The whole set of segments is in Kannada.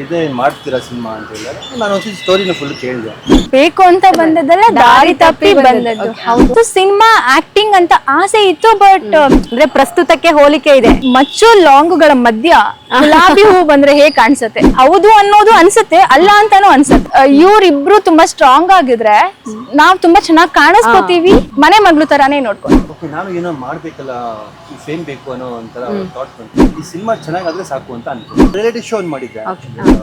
ಇದೇ ಮಾಡ್ತೀರಾ ಸಿನಿಮಾ ಅಂತ ಹೇಳಿದಾಗ ನಾನು ಒಂದ್ಸತಿ ಸ್ಟೋರಿನ ಫುಲ್ ಕೇಳಿದೆ. ಬೇಕು ಅಂತ ಬಂದದ್ದಲ್ಲ, ದಾರಿ ತಪ್ಪಿ ಬಂದದ್ದು. ಹೌದು, ಸಿನಿಮಾ ಆಕ್ಟಿಂಗ್ ಅಂತ ಆಸೆ ಇತ್ತು, ಬಟ್ ಅಂದ್ರೆ ಪ್ರಸ್ತುತಕ್ಕೆ ಹೋಲಿಕೆ ಇದೆ. ಮಚ್ಚು ಲಾಂಗುಗಳ ಮಧ್ಯ ಗುಲಾಬಿ ಹೂ ಬಂದ್ರೆ ಹೇಗ್ ಕಾಣಿಸುತ್ತೆ, ಹೌದು ಅನ್ನೋದು ಅನ್ಸುತ್ತೆ, ಅಲ್ಲ ಅಂತಾನು ಅನ್ಸುತ್ತೆ. ಇವ್ರಿಬ್ರು ತುಂಬಾ ಸ್ಟ್ರಾಂಗ್ ಆಗಿದ್ರೆ ನಾವ್ ತುಂಬಾ ಚೆನ್ನಾಗಿ ಕಾಣಿಸ್ಕೋತೀವಿ, ಮನೆ ಮಗಳು ತರಾನೇ ನೋಡ್ಕೊಂಡು. ಓಕೆ, ನಾನು ಏನೋ ಮಾಡ್ಬೇಕಲ್ಲ, ಫೇಮ್ ಬೇಕು ಅನ್ನೋ ಒಂಥರ ಥಾಟ್ ಬಂತು. ಈ ಸಿನಿಮಾ ಚೆನ್ನಾಗಾದ್ರೆ ಸಾಕು ಅಂತ ಅನ್ಕೊಂಡು ರಿಯಾಲಿಟಿ ಶೋ ಮಾಡಿದ್ದೆ.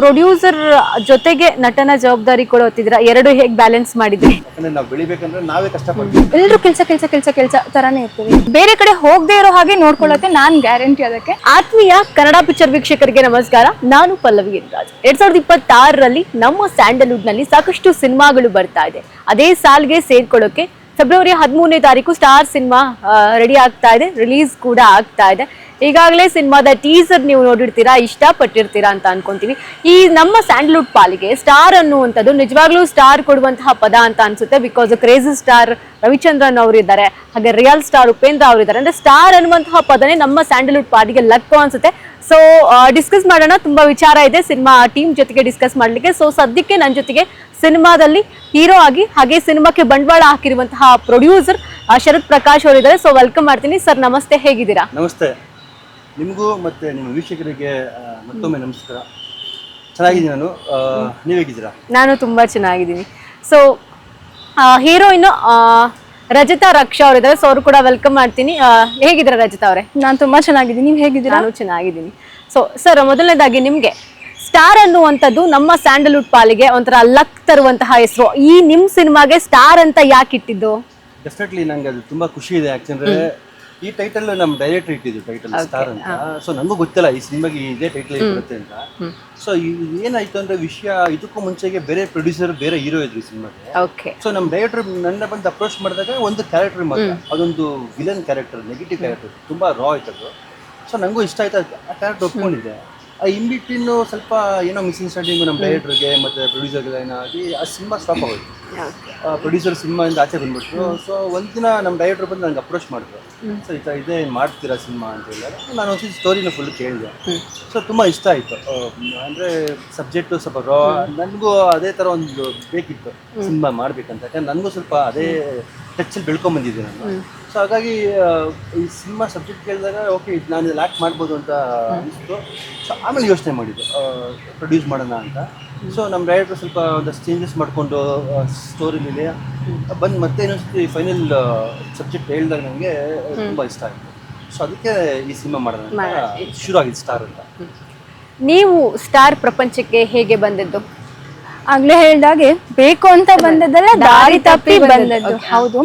ಪ್ರೊಡ್ಯೂಸರ್ ಜೊತೆಗೆ ನಟನ ಜವಾಬ್ದಾರಿ ಕೂಡ ಹೊತ್ತಿದ್ರ, ಎರಡು ಹೇಗ್ ಬ್ಯಾಲೆನ್ಸ್ ಮಾಡಿದ್ರಿ? ಯಾಕಂದ್ರೆ ನಾವು ಬೆಳಿಬೇಕಂದ್ರೆ ನಾವೇ ಕಷ್ಟಪಡ್ತೀವಿ. ಎಲ್ರು ಕೆಲ್ಸ ತರಾನೇ ಇರ್ತೀವಿ, ಬೇರೆ ಕಡೆ ಹೋಗದೆ ಇರೋ ಹಾಗೆ ನೋಡ್ಕೊಳ್ಳತ್ತೆ, ನಾನ್ ಗ್ಯಾರಂಟಿ ಅದಕ್ಕೆ. ಆತ್ಮೀಯ ಕನ್ನಡ ಪಿಕ್ಚರ್ ವೀಕ್ಷಕರಿಗೆ ನಮಸ್ಕಾರ, ನಾನು ಪಲ್ಲವಿ ರಾಜ್. 2026ರಲ್ಲಿ ನಮ್ಮ ಸ್ಯಾಂಡಲ್ವುಡ್ ನಲ್ಲಿ ಸಾಕಷ್ಟು ಸಿನಿಮಾಗಳು ಬರ್ತಾ ಇದೆ. ಅದೇ ಸಾಲ್ಗೆ ಸೇರ್ಕೊಳ್ಳೋಕೆ ಫೆಬ್ರವರಿ 13ನೇ ತಾರೀಕು ಸ್ಟಾರ್ ಸಿನಿಮಾ ರೆಡಿ ಆಗ್ತಾ ಇದೆ, ರಿಲೀಸ್ ಕೂಡ ಆಗ್ತಾ ಇದೆ. ಈಗಾಗಲೇ ಸಿನಿಮಾದ ಟೀಸರ್ ನೀವು ನೋಡಿರ್ತೀರಾ, ಇಷ್ಟಪಟ್ಟಿರ್ತೀರಾ ಅಂತ ಅನ್ಕೊಂತೀವಿ. ಈ ನಮ್ಮ ಸ್ಯಾಂಡಲ್ವುಡ್ ಪಾಲಿಗೆ ಸ್ಟಾರ್ ಅನ್ನುವಂಥದ್ದು ನಿಜವಾಗ್ಲೂ ಸ್ಟಾರ್ ಕೊಡುವಂತಹ ಪದ ಅಂತ ಅನ್ಸುತ್ತೆ. ಬಿಕಾಸ್ ಕ್ರೇಜಿ ಸ್ಟಾರ್ ರವಿಚಂದ್ರನ್ ಅವರಿದ್ದಾರೆ, ಹಾಗೆ ರಿಯಲ್ ಸ್ಟಾರ್ ಉಪೇಂದ್ರ ಅವರಿದ್ದಾರೆ. ಅಂದ್ರೆ ಸ್ಟಾರ್ ಅನ್ನುವಂತಹ ಪದನೇ ನಮ್ಮ ಸ್ಯಾಂಡಲ್ವುಡ್ ಪಾಲಿಗೆ ಲಕ್ಕು ಅನ್ಸುತ್ತೆ. ಸೊ ಡಿಸ್ಕಸ್ ಮಾಡೋಣ, ತುಂಬಾ ವಿಚಾರ ಇದೆ ಸಿನಿಮಾ ಟೀಮ್ ಜೊತೆಗೆ ಡಿಸ್ಕಸ್ ಮಾಡ್ಲಿಕ್ಕೆ. ಸೊ ಸದ್ಯಕ್ಕೆ ನನ್ನ ಜೊತೆಗೆ ಸಿನಿಮಾದಲ್ಲಿ ಹೀರೋ ಆಗಿ ಹಾಗೆ ಸಿನಿಮಾಕ್ಕೆ ಬಂಡವಾಳ ಹಾಕಿರುವಂತಹ ಪ್ರೊಡ್ಯೂಸರ್ ಶರತ್ ಪ್ರಕಾಶ್ ಅವರಿದ್ದಾರೆ. ಸೊ ವೆಲ್ಕಮ್ ಮಾಡ್ತೀನಿ ಸರ್. ನಮಸ್ತೆ, ಹೇಗಿದ್ದೀರಾ? ನಮಸ್ತೆ, ನಿಮಗೂ ಮತ್ತೆ ನಿಮ್ಮ ವೀಕ್ಷಕರಿಗೆ ಮತ್ತೊಮ್ಮೆ ನಮಸ್ಕಾರ. ಚೆನ್ನಾಗಿದ್ದೀನಿ ನಾನು, ನೀವು ಹೇಗಿದ್ದೀರಾ? ನಾನು ತುಂಬಾ ಚೆನ್ನಾಗಿದ್ದೀನಿ. ಸೊ ಹೀರೋಯಿನ್ ರಜತಾ ರಕ್ಷಾ ಅವರಿದ್ದಾರೆ. ಸೊ ಅವರು ಕೂಡ ವೆಲ್ಕಮ್ ಮಾಡ್ತೀನಿ. ಹೇಗಿದ್ದೀರಾ ರಜತಾ ಅವರೇ? ನಾನ್ ತುಂಬಾ ಚೆನ್ನಾಗಿದ್ದೀನಿ, ನೀವ್ ಹೇಗಿದ್ದೀರಾ? ನಾನು ಚೆನ್ನಾಗಿದ್ದೀನಿ. ಸೊ ಸರ್, ಮೊದಲನೇದಾಗಿ ನಿಮ್ಗೆ ಸ್ಟಾರ್ ಅನ್ನುವಂಥದ್ದು ನಮ್ಮ ಸ್ಯಾಂಡಲ್ವುಡ್ ಪಾಲಿಗೆ ಒಂಥರ ಲಕ್ ತರುವಂತಹ ಹೆಸರು. ಈ ನಿಮ್ ಸಿನಿಮಾಗೆ ಸ್ಟಾರ್ ಅಂತ ಯಾಕೆ ಇಟ್ಟಿದ್ದು? ಡೆಫಿನೆಟ್ಲಿ ನಂಗೆ ಅದು ತುಂಬಾ ಖುಷಿ ಇದೆ. ಯಾಕಂದ್ರೆ ಈ ಟೈಟಲ್ ನಮ್ಮ ಡೈರೆಕ್ಟರ್ ಇಟ್ಟಿದ್ದು, ಟೈಟಲ್ ಸ್ಟಾರ್ ಅಂತ. ಸೊ ನನಗೂ ಗೊತ್ತಿಲ್ಲ ಈ ಸಿನಿಮಾಗೆ ಇದೇ ಟೈಟಲ್ ಬರುತ್ತೆ ಅಂತ. ಸೊ ಏನಾಯ್ತು ಅಂದ್ರೆ ವಿಷಯ, ಇದಕ್ಕೂ ಮುಂಚೆಗೆ ಬೇರೆ ಪ್ರೊಡ್ಯೂಸರ್ ಬೇರೆ ಹೀರೋ ಇದ್ರು ಈ ಸಿನಿಮಾಗೆ. ಸೊ ನಮ್ಮ ಡೈರೆಕ್ಟರ್ ನನ್ನ ಬಂದು ಅಪ್ರೋಚ್ ಮಾಡಿದಾಗ ಒಂದು ಕ್ಯಾರೆಕ್ಟರ್ ಮಾತ್ರ, ಅದೊಂದು ವಿಲನ್ ಕ್ಯಾರೆಕ್ಟರ್, ನೆಗೆಟಿವ್ ಕ್ಯಾರೆಕ್ಟರ್, ತುಂಬಾ ರಾ ಆಯ್ತು ಅದು. ಸೊ ನನಗೂ ಇಷ್ಟ ಆಯ್ತು, ಆ ಕ್ಯಾರೆಕ್ಟರ್ ಒಪ್ಕೊಂಡಿದ್ದೆ. ಇನ್ ಬಿಟ್ವೀನ್ ಸ್ವಲ್ಪ ಏನೋ ಮಿಸ್ಅಂಡರ್ಸ್ಟ್ಯಾಂಡಿಂಗ್ ನಮ್ಮ ಡೈರೆಕ್ಟರ್ಗೆ ಮತ್ತೆ ಪ್ರೊಡ್ಯೂಸರ್ಗೆ ಏನಾಗಿ ಆ ಸಿನಿಮಾ ಸ್ಟಾಪ್ ಆಗೋಯ್ತು. ಪ್ರೊಡ್ಯೂಸರ್ ಸಿನಿಮಾಯಿಂದ ಆಚೆ ಬಂದ್ಬಿಟ್ರು. ಸೊ ಒಂದಿನ ನಮ್ಮ ಡೈರೆಕ್ಟರ್ ಬಂದು ನನಗೆ ಅಪ್ರೋಚ್ ಮಾಡಿದ್ರು, ಸೊ ಇದೇ ಮಾಡ್ತೀರಾ ಸಿನಿಮಾ ಅಂತ ಹೇಳಿದಾಗ ನಾನು ಒಂದ್ಸತಿ ಸ್ಟೋರಿನ ಫುಲ್ ಕೇಳಿದೆ. ಸೊ ತುಂಬ ಇಷ್ಟ ಆಯಿತು. ಅಂದರೆ ಸಬ್ಜೆಕ್ಟು ಸ್ವಲ್ಪ ರಾ, ನನಗೂ ಅದೇ ಥರ ಒಂದು ಬೇಕಿತ್ತು ಸಿನಿಮಾ ಮಾಡಬೇಕಂತ. ಯಾಕಂದ್ರೆ ನನಗೂ ಸ್ವಲ್ಪ ಅದೇ ಟಚ್ಚಲ್ಲಿ ಬೆಳ್ಕೊಂಬಂದಿದ್ದೆ ನಾನು. ಸೊ ಹಾಗಾಗಿ ಈ ಸಿನಿಮಾ ಸಬ್ಜೆಕ್ಟ್ ಕೇಳಿದಾಗ ಓಕೆ, ನಾನು ಇಲ್ಲಿ ಆ್ಯಕ್ಟ್ ಮಾಡ್ಬೋದು ಅಂತ ಅನಿಸ್ತು. ಸೊ ಆಮೇಲೆ ಯೋಚನೆ ಮಾಡಿದ್ದು ಪ್ರೊಡ್ಯೂಸ್ ಮಾಡೋಣ ಅಂತ. ಸೊ ನಮ್ಮ ಡೈರೆಕ್ಟರ್ ಸ್ವಲ್ಪ ಒಂದಷ್ಟು ಚೇಂಜಸ್ ಮಾಡಿಕೊಂಡು ಸ್ಟೋರಿ ಮೇಲೆ ಬಂದು ಮತ್ತೆ ಇನ್ನೊಂದು ಫೈನಲ್ ಸಬ್ಜೆಕ್ಟ್ ಹೇಳಿದಾಗ ನನಗೆ ತುಂಬ ಇಷ್ಟ ಆಯಿತು. ಸೊ ಅದಕ್ಕೆ ಈ ಸಿನಿಮಾ ಮಾಡೋಣ ಅಂತ ಶುರು ಆಗಿದ್ದು ಸ್ಟಾರ್ ಅಂತ. ನೀವು ಸ್ಟಾರ್ ಪ್ರಪಂಚಕ್ಕೆ ಹೇಗೆ ಬಂದದ್ದು? ಆಗ್ಲೇ ಹೇಳ್ದಾಗೆ ಬೇಕು ಅಂತ ಬಂದದ್ದಲ್ಲ, ದಾರಿ ತಪ್ಪಿ ಬಂದದ್ದು. ಹೌದು,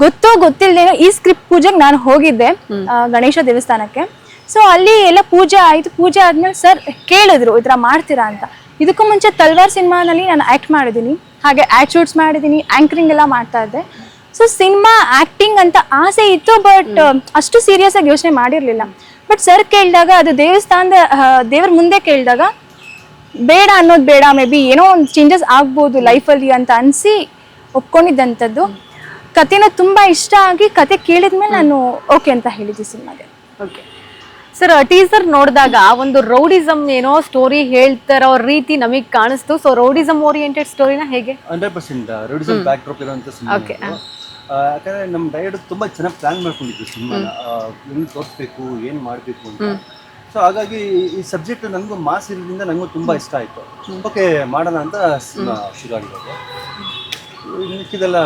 ಗೊತ್ತೋ ಗೊತ್ತಿಲ್ದೇನೋ ಈ ಸ್ಕ್ರಿಪ್ಟ್ ಪೂಜೆಗೆ ನಾನು ಹೋಗಿದ್ದೆ ಗಣೇಶ ದೇವಸ್ಥಾನಕ್ಕೆ. ಸೊ ಅಲ್ಲಿ ಎಲ್ಲ ಪೂಜೆ ಆಯ್ತು. ಪೂಜೆ ಆದ್ಮೇಲೆ ಸರ್ ಕೇಳಿದ್ರು ಈ ಥರ ಮಾಡ್ತೀರಾ ಅಂತ. ಇದಕ್ಕೂ ಮುಂಚೆ ತಲ್ವಾರ್ ಸಿನಿಮಾನಲ್ಲಿ ನಾನು ಆ್ಯಕ್ಟ್ ಮಾಡಿದ್ದೀನಿ, ಹಾಗೆ ಆ್ಯಡ್ ಮಾಡಿದ್ದೀನಿ, ಆ್ಯಂಕರಿಂಗ್ ಎಲ್ಲ ಮಾಡ್ತಾ ಇದ್ದೆ. ಸೊ ಸಿನಿಮಾ ಆ್ಯಕ್ಟಿಂಗ್ ಅಂತ ಆಸೆ ಇತ್ತು, ಬಟ್ ಅಷ್ಟು ಸೀರಿಯಸ್ ಆಗಿ ಯೋಚನೆ ಮಾಡಿರಲಿಲ್ಲ. ಬಟ್ ಸರ್ ಕೇಳಿದಾಗ, ಅದು ದೇವ್ರ ಮುಂದೆ ಕೇಳಿದಾಗ ಬೇಡ ಅನ್ನೋದು ಬೇಡ, ಮೇ ಬಿ ಏನೋ ಒಂದು ಚೇಂಜಸ್ ಆಗ್ಬೋದು ಲೈಫಲ್ಲಿ ಅಂತ ಅನಿಸಿ ಒಪ್ಕೊಂಡಿದ್ದಂಥದ್ದು. ಕತೆನೂ ತುಂಬ ಇಷ್ಟ ಆಗಿ ಕತೆ ಕೇಳಿದ್ಮೇಲೆ ನಾನು ಓಕೆ ಅಂತ ಹೇಳಿದ್ದೆ ಸಿನಿಮಾಗೆ. ಓಕೆ ಸರ್, ಟೀಸರ್ ನೋಡಿದಾಗ ಒಂದು ರೌಡಿಸಮ್ ಏನೋ ಸ್ಟೋರಿ ಹೇಳ್ತಾರೋ ರೀತಿ ನಮಗೆ ಕಾಣಿಸ್ತು. ಸೊ ರೌಡಿಸಮ್ ಓರಿಯೆಂಟೆಡ್ ಸ್ಟೋರಿನ ಹೇಗೆ? 100% ರೌಡಿಸಮ್ ಬ್ಯಾಕ್ ಡ್ರಾಪ್ ಇರೋಂಥ ಸಿನಿಮಾ. ಯಾಕಂದರೆ ನಮ್ಮ ಡೈರೆಕ್ಟರ್ ತುಂಬ ಚೆನ್ನಾಗಿ ಪ್ಲ್ಯಾನ್ ಮಾಡ್ಕೊಂಡಿದ್ರು ಸಿನಿಮಾನ, ಹೆಂಗೆ ತೋರಿಸ್ಬೇಕು, ಏನು ಮಾಡಬೇಕು ಅಂತ. ಸೊ ಹಾಗಾಗಿ ಈ ಸಬ್ಜೆಕ್ಟ್ ನನಗೂ ಮಾಸ್ ಇರೋದ್ರಿಂದ ನನಗೂ ತುಂಬ ಇಷ್ಟ ಆಯಿತು. ಓಕೆ ಮಾಡೋಣ ಅಂತ ಸಿನಿಮಾ ಶುರು ಆಗಿರೋದು. ಇದೆಲ್ಲ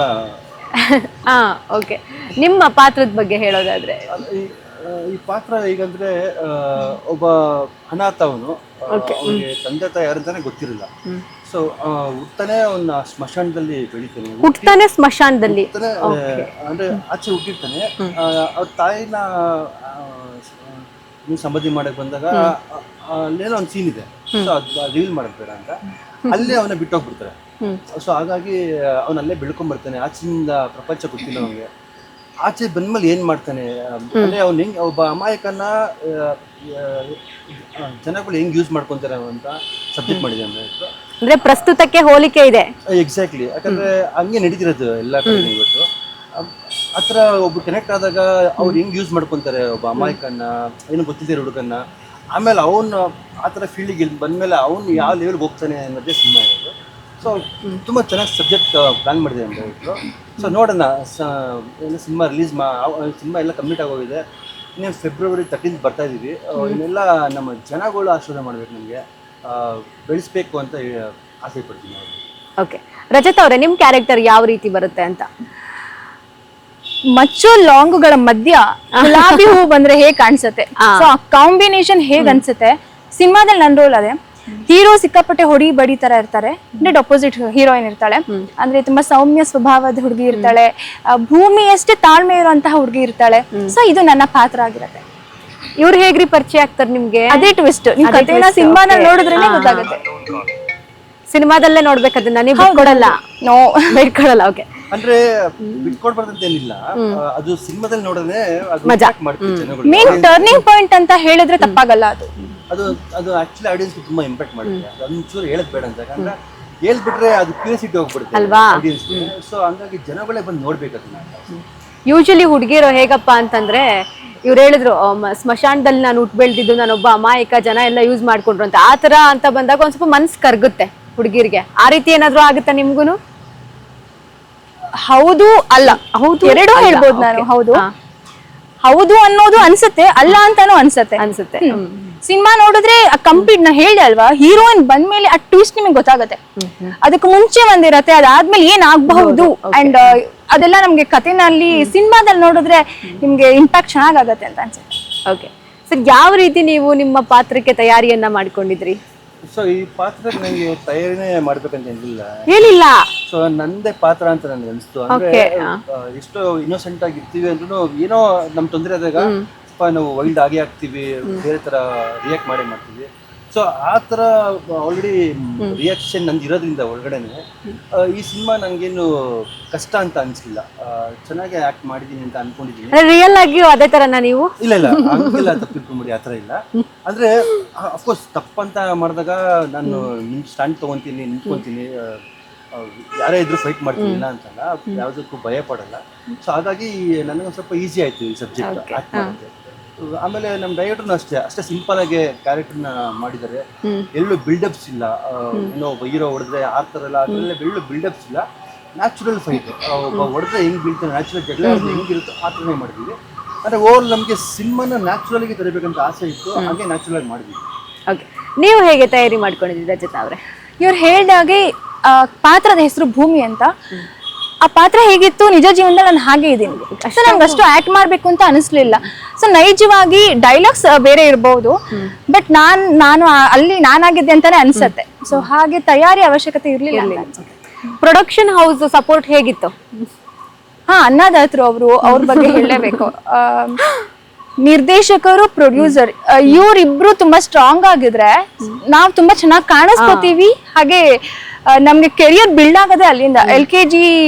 ಓಕೆ, ನಿಮ್ಮ ಪಾತ್ರದ ಬಗ್ಗೆ ಹೇಳೋದಾದ್ರೆ? ಈ ಪಾತ್ರ ಹೇಗಂದ್ರೆ, ಒಬ್ಬ ಅನಾಥ, ಅವನು ಅವನಿಗೆ ತಂದೆ ತಾಯಿ ಯಾರಂತಾನೆ ಗೊತ್ತಿರಲಿಲ್ಲ. ಸೊ ಹುಟ್ಟಾನೆ ಅವನ್ನ ಸ್ಮಶಾನದಲ್ಲಿ ಬೆಳಿತಾನೆ. ಹುಟ್ಟಾನೆ ಸ್ಮಶಾನದಲ್ಲಿ ಅಂದ್ರೆ ಆಚೆ ಹುಟ್ಟಿರ್ತಾನೆ. ಅವ್ರ ತಾಯಿನ ನೀವು ಸಂಬಂಧಿ ಮಾಡಕ್ ಬಂದಾಗ ಅಲ್ಲೇನೋ ಒಂದು ಸೀನ್ ಇದೆ. ಸೊ ಅದು ರಿವೀಲ್ ಮಾಡಕ್ ಬೇಡ ಅಂತ ಅಲ್ಲೇ ಅವನ್ನ ಬಿಟ್ಟೋಗ್ಬಿಡ್ತಾರೆ. ಸೊ ಹಾಗಾಗಿ ಅವನಲ್ಲೇ ಬೆಳ್ಕೊಂಡ್ಬರ್ತಾನೆ. ಆಚೆಯಿಂದ ಪ್ರಪಂಚ ಗೊತ್ತಿಲ್ಲ ಅವನಿಗೆ. ಆಚೆ ಬಂದ್ಮೇಲೆ ಏನು ಮಾಡ್ತಾನೆ ಅಂದರೆ, ಅವ್ನು ಹೆಂಗೆ ಒಬ್ಬ ಅಮಾಯಕನ ಜನಗಳು ಹೆಂಗೆ ಯೂಸ್ ಮಾಡ್ಕೊತಾರೆ ಅಂತ ಸಬ್ಜೆಕ್ಟ್ ಮಾಡಿದ್ದಾನೆ. ಅಂದ್ರೆ ಪ್ರಸ್ತುತಕ್ಕೆ ಹೋಲಿಕೆ ಇದೆ. ಎಕ್ಸಾಕ್ಟ್ಲಿ, ಯಾಕಂದರೆ ಹಂಗೆ ನಡೀತಿರೋದು ಎಲ್ಲ ಕಡೆ ಇವತ್ತು. ಆ ಥರ ಒಬ್ಬರು ಕನೆಕ್ಟ್ ಆದಾಗ ಅವ್ರು ಹೆಂಗೆ ಯೂಸ್ ಮಾಡ್ಕೊತಾರೆ ಒಬ್ಬ ಅಮಾಯಕನ, ಏನು ಗೊತ್ತಿದೆ ಹುಡುಗನ್ನ, ಆಮೇಲೆ ಅವನು ಆ ಥರ ಫೀಲ್ಡಿಗೆ ಬಂದಮೇಲೆ ಅವನು ಯಾವ ಲೆವೆಲ್ಗೆ ಹೋಗ್ತಾನೆ ಅನ್ನೋದೇ ಸಿನಿಮಾ ಇರೋದು. ಸೊ ತುಂಬ ಚೆನ್ನಾಗಿ ಸಬ್ಜೆಕ್ಟ್ ಪ್ಲ್ಯಾನ್ ಮಾಡಿದೆ ಅಂತ ಹೇಳಿದ್ರು. ಸೊ ನೋಡೋಣ, ಏನು ಸಿನಿಮಾ ಸಿನಿಮಾ ಎಲ್ಲ ಕಂಪ್ಲೀಟ್ ಆಗೋಗಿದೆ. ಇನ್ನೇನು February 13th ಬರ್ತಾ ಇದ್ದೀವಿ. ಇನ್ನೆಲ್ಲ ನಮ್ಮ ಜನಗಳು ಆಶೀರ್ವಾದ ಮಾಡಬೇಕು, ನಮಗೆ ಬೆಳೆಸ್ಬೇಕು ಅಂತ ಆಸೆ ಪಡ್ತೀನಿ ನಾವು. ಓಕೆ, ರಜತ್ ಅವರೇ, ನಿಮ್ಮ ಕ್ಯಾರೆಕ್ಟರ್ ಯಾವ ರೀತಿ ಬರುತ್ತೆ ಅಂತ? ಮಚ್ಚು ಲಾಂಗುಗಳ ಮಧ್ಯ ಗುಲಾಬಿ ಹೂ ಬಂದ್ರೆ ಹೇಗ್ ಕಾಣಿಸುತ್ತೆ, ಸೊ ಆ ಕಾಂಬಿನೇಷನ್ ಹೇಗ್ ಅನ್ಸುತ್ತೆ. ಸಿನಿಮಾದಲ್ಲಿ ನನ್ನ ರೋಲ್ ಅದೇ. ಹೀರೋ ಸಿಕ್ಕಾಪಟ್ಟೆ ಹೊಡಿ ಬಡಿ ತರ ಇರ್ತಾರೆ, ಡೆಡ್ ಅಪೋಸಿಟ್ ಹೀರೋಯಿನ್ ಇರ್ತಾಳೆ. ಅಂದ್ರೆ ತುಂಬಾ ಸೌಮ್ಯ ಸ್ವಭಾವದ ಹುಡುಗಿ ಇರ್ತಾಳೆ, ಭೂಮಿಯಷ್ಟೇ ತಾಳ್ಮೆ ಇರುವಂತಹ ಹುಡುಗಿ ಇರ್ತಾಳೆ. ಸೊ ಇದು ನನ್ನ ಪಾತ್ರ ಆಗಿರತ್ತೆ. ಇವ್ರು ಹೇಗ್ರಿ ಪರಿಚಯ ಆಗ್ತಾರೆ ನಿಮ್ಗೆ? ಅದೇ ಟ್ವಿಸ್ಟ್. ನಿಮ್ ಕಥೆನ ಸಿನಿಮಾದಲ್ಲಿ ನೋಡಿದ್ರೇನೆ ಗೊತ್ತಾಗುತ್ತೆ. ಸಿನಿಮಾದಲ್ಲೇ ನೋಡ್ಬೇಕು ಅದನ್ನ, ನೀವು ಬಿಟ್ಕೊಡಲ್ಲ? ನೋ, ಬಿಟ್ಕೊಡಲ್ಲ. ಓಕೆ, ಅಂದ್ರೆ ಬಿಟ್ಕೊಡ್ಬಾರ್ದಂತ ಏನಿಲ್ಲ, ಅದು ಸಿನಿಮಾದಲ್ಲಿ ನೋಡಿದ್ರೆ ಮಜಾ ಮಾಡ್ತೀವಿ ಜನಗಳು. ಮೇನ್ ಟರ್ನಿಂಗ್ ಪಾಯಿಂಟ್ ಅಂತ ಹೇಳಿದ್ರೆ ತಪ್ಪಾಗಲ್ಲ. ಅದು ಆಕ್ಚುಲಿ ಆಡಿಯನ್ಸ್ಗೆ ತುಂಬಾ ಇಂಪ್ಯಾಕ್ಟ್ ಮಾಡುತ್ತೆ. ಅದನ್ನ ಚೂರು ಹೇಳದ್ ಬೇಡ ಅಂತ, ಯಾಕಂದ್ರೆ ಹೇಳ್ಬಿಟ್ರೆ ಅದು ಕ್ಯೂರಿಯಾಸಿಟಿ ಹೋಗ್ಬಿಡುತ್ತೆ ಅಲ್ವಾ ಆಡಿಯನ್ಸ್ಗೆ. ಸೊ ಹಂಗಾಗಿ ಜನಗಳೇ ಬಂದು ನೋಡ್ಬೇಕು ಅದನ್ನ. ಯೂಶಲಿ ಹುಡುಗಿರು ಹೇಗಪ್ಪ ಅಂತಂದ್ರೆ, ಇವ್ರು ಹೇಳಿದ್ರು ಸ್ಮಶಾನದಲ್ಲಿ ನಾನು ಹುಟ್ಟು ಬೆಳೆದಿದ್ದು, ನಾನೊಬ್ಬ ಅಮಾಯಕ, ಜನ ಎಲ್ಲ ಯೂಸ್ ಮಾಡ್ಕೊಂಡ್ರು ಅಂತ. ಆ ತರ ಅಂತ ಬಂದಾಗ ಒಂದ್ ಸ್ವಲ್ಪ ಮನ್ಸು ಕರ್ಗುತ್ತೆ ಹುಡುಗಿರ್ಗೆ. ಆ ರೀತಿ ಏನಾದ್ರು ಆಗುತ್ತಾ ನಿಮ್ಗುನು? ಹೌದು ಅಲ್ಲ, ಹೌದು ಎರಡೂ ಹೇಳ್ಬೋದು ನಾನು. ಹೌದು ಅನ್ನೋದು ಅನ್ಸುತ್ತೆ, ಅಲ್ಲ ಅಂತಾನು ಅನ್ಸುತ್ತೆ. ಸಿನಿಮಾ ನೋಡಿದ್ರೆ ಕಂಪ್ಲೀಟ್ ನಾ ಹೇಳ್ದೆ ಅಲ್ವಾ, ಹೀರೋಯಿನ್ ಬಂದ್ಮೇಲೆ ಆ ಟ್ವಿಸ್ಟ್ ನಿಮಗೆ ಗೊತ್ತಾಗುತ್ತೆ. ಅದಕ್ಕೆ ಮುಂಚೆ ಒಂದಿರತ್ತೆ, ಅದಾದ್ಮೇಲೆ ಏನ್ ಆಗ್ಬಹುದು ಅಂಡ್ ಅದೆಲ್ಲ ನಮ್ಗೆ ಕಥೆನಲ್ಲಿ ಸಿನಿಮಾದಲ್ಲಿ ನೋಡಿದ್ರೆ ನಿಮ್ಗೆ ಇಂಪ್ಯಾಕ್ಟ್ ಚೆನ್ನಾಗತ್ತೆ ಅಂತ ಅನ್ಸುತ್ತೆ. ಓಕೆ ಸರ್, ಯಾವ ರೀತಿ ನೀವು ನಿಮ್ಮ ಪಾತ್ರಕ್ಕೆ ತಯಾರಿಯನ್ನ ಮಾಡ್ಕೊಂಡಿದ್ರಿ? ಸೊ ಈ ಪಾತ್ರಕ್ಕೆ ನನಗೆ ತಯಾರಿನೇ ಮಾಡ್ಬೇಕಂತ ಹೇಳಿಲ್ಲ. ಸೊ ನಂದೇ ಪಾತ್ರ ಅಂತ ನನಗೆ ಅನಿಸ್ತು. ಅಂದ್ರೆ ಎಷ್ಟೋ ಇನ್ನೋಸೆಂಟ್ ಆಗಿರ್ತೀವಿ ಅಂದ್ರೂ ಏನೋ ನಮ್ ತೊಂದರೆ ಆದಾಗ ಸ್ವಲ್ಪ ನಾವು ವೈಲ್ಡ್ ಆಗೇ ಆಗ್ತೀವಿ, ಬೇರೆ ತರ ರಿಯಾಕ್ಟ್ ಮಾಡ್ತೀವಿ. ಸೊ ಆ ಥರ ಆಲ್ರೆಡಿ ರಿಯಾಕ್ಷನ್ ನಂದು ಇರೋದ್ರಿಂದ ಒಳಗಡೆನೆ ಈ ಸಿನಿಮಾ ನನಗೇನು ಕಷ್ಟ ಅಂತ ಅನಿಸ್ಲಿಲ್ಲ. ಚೆನ್ನಾಗಿ ಆ್ಯಕ್ಟ್ ಮಾಡಿದ್ದೀನಿ ಅಂತ ಅನ್ಕೊಂಡಿದ್ದೀನಿ. ರಿಯಲ್ ಆಗಿ ಅದೇ ಥರನಾ ನೀವು? ಇಲ್ಲ ಹಂಗೆಲ್ಲ ತಪ್ಪಿಟ್ಕೊಂಬಿಡಿ, ಆ ಥರ ಇಲ್ಲ. ಅಂದರೆ ಅಫ್ಕೋರ್ಸ್ ತಪ್ಪಂತ ಮಾಡಿದಾಗ ನಾನು ಸ್ಟ್ಯಾಂಡ್ ತೊಗೊತೀನಿ, ನಿಂತ್ಕೊತೀನಿ, ಯಾರೇ ಇದ್ರೂ ಫೈಟ್ ಮಾಡ್ತೀನಿ, ಇಲ್ಲ ಅಂತಲ್ಲ, ಯಾವುದಕ್ಕೂ ಭಯ ಪಡಲ್ಲ. ಸೊ ಹಾಗಾಗಿ ನನಗೊಂದು ಸ್ವಲ್ಪ ಈಸಿ ಆಯಿತು ಈ ಸಬ್ಜೆಕ್ಟ್ ಆ್ಯಕ್ಟ್ ಮಾಡೋಕ್ಕೆ. ಆಮೇಲೆ ನಮ್ಮ ಡೈರೆಕ್ಟರ್ನು ಅಷ್ಟೇ ಸಿಂಪಲ್ ಆಗಿ ಕ್ಯಾರೆಕ್ಟರ್ನ ಮಾಡಿದ್ದಾರೆ. ಎಲ್ಲೂ ಬಿಲ್ಡಪ್ಸ್ ಇಲ್ಲ, ಏನೋ ಹೀರೋ ಹೊಡೆದ್ರೆ ಆ ಥರ ಎಲ್ಲ ಅದರಲ್ಲೇ ಎಲ್ಲೂ ಬಿಲ್ಡಪ್ಸ್ ಇಲ್ಲ. ನ್ಯಾಚುರಲ್ ಫೈಟ್, ಒಬ್ಬ ಹೊಡೆದ್ರೆ ಹೆಂಗೆ ಬೀಳ್ತಾನೆ, ನ್ಯಾಚುರಲ್ ಜಗಳ ಹೆಂಗಿರುತ್ತೋ ಆ ಥರನೇ ಮಾಡಿದ್ವಿ. ಅಂದರೆ ಓವರ್ ನಮಗೆ ಸಿನಿಮಾನ ನ್ಯಾಚುರಲಾಗಿ ತರಬೇಕಂತ ಆಸೆ ಇತ್ತು, ಹಾಗೆ ನ್ಯಾಚುರಲಾಗಿ ಮಾಡಿದ್ವಿ. ಓಕೆ, ನೀವು ಹೇಗೆ ತಯಾರಿ ಮಾಡ್ಕೊಂಡಿದ್ದೀರಿ ರಜತ್ ಅವರೇ? ಇವ್ರು ಹೇಳ್ದಾಗೆ ಪಾತ್ರದ ಹೆಸರು ಭೂಮಿ ಅಂತ. ಆ ಪಾತ್ರ ಹೇಗಿತ್ತು ನಿಜ ಜೀವನದಲ್ಲಿ ನಾನು ಹಾಗೆ ಇದ್ದೀನಿ. ಸೊ ನಂಗೆ ಅಷ್ಟು ಆಕ್ಟ್ ಮಾಡ್ಬೇಕು ಅಂತ ಅನಿಸ್ಲಿಲ್ಲ. ಸೊ ನೈಜವಾಗಿ ಡೈಲಾಗ್ಸ್ ಬೇರೆ ಇರ್ಬೋದು, ಬಟ್ ನಾನು ಅಲ್ಲಿ ನಾನಾಗಿದ್ದೆ ಅಂತಾನೆ ಅನ್ಸತ್ತೆ. ಸೊ ಹಾಗೆ ತಯಾರಿ ಅವಶ್ಯಕತೆ ಇರ್ಲಿಲ್ಲ. ಪ್ರೊಡಕ್ಷನ್ ಹೌಸ್ ಸಪೋರ್ಟ್ ಹೇಗಿತ್ತು? ಅನ್ನದಾತ್ರು ಅವ್ರ ಬಗ್ಗೆ ಹೇಳಲೇಬೇಕು. ನಿರ್ದೇಶಕರು, ಪ್ರೊಡ್ಯೂಸರ್ ಇವರಿಬ್ರು ತುಂಬಾ ಸ್ಟ್ರಾಂಗ್ ಆಗಿದ್ರೆ ನಾವು ತುಂಬಾ ಚೆನ್ನಾಗಿ ಕಾಣಿಸ್ಕೋತೀವಿ. ಹಾಗೆ ನಮ್ಗೆ ಕೆರಿಯರ್ ಬಿಲ್ಡ್ ಆಗೋದೇ ಅಲ್ಲಿಂದ. LKG